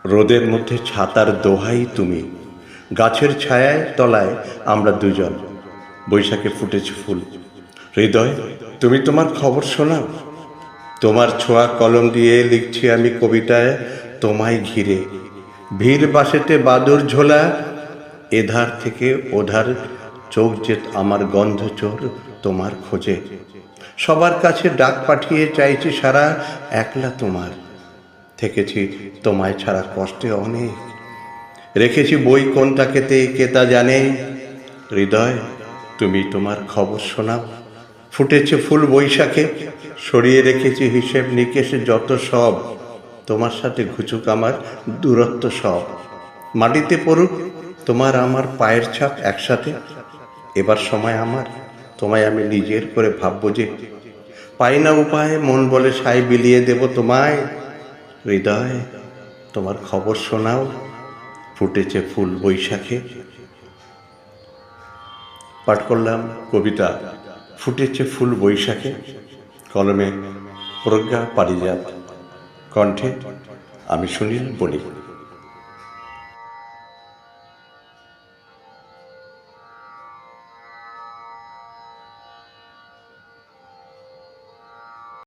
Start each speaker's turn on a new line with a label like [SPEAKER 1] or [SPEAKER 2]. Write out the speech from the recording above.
[SPEAKER 1] রোদের মধ্যে ছাতার দোহাই তুমি, গাছের ছায়ায় তলায় আমরা দুজন, বৈশাখে ফুটেছে ফুল। হৃদয়, তুমি তোমার খবর শোনাও। তোমার ছোঁয়া কলম দিয়ে লিখছি আমি কবিতায় তোমায় ঘিরে। ভিড় বাসেতে বাদুর ঝোলা, এধার থেকে ওধার চোখ যে আমার গন্ধ চোর তোমার খোঁজে। সবার কাছে ডাক পাঠিয়ে চাইছি সারা, একলা তোমার। থেকেছি তোমায় ছাড়া কষ্টে অনেক, রেখেছি বই কোন তাকেতে কে তা জানে। হৃদয়, তুমি তোমার খবর শোনাও। ফুটেছে ফুল বৈশাখে, সরিয়ে রেখেছি হিসেব নিকেশে যত সব। তোমার সাথে ঘুচুক আমার দূরত্ব সব, মাটিতে পড়ুক তোমার আমার পায়ের ছাপ একসাথে। এবার সময় আমার, তোমায় আমি নিজের করে ভাববো যে। পাই না উপায়, মন বলে সাই বিলিয়ে দেব তোমায়। হৃদয়, তোমার খবর শোনাও। ফুটেছে ফুল বৈশাখে। পাঠ করলাম কবিতা ফুটেছে ফুল বৈশাখে, কলমে প্রজ্ঞা পারিজাত, কণ্ঠে আমি সুনীল বণিক।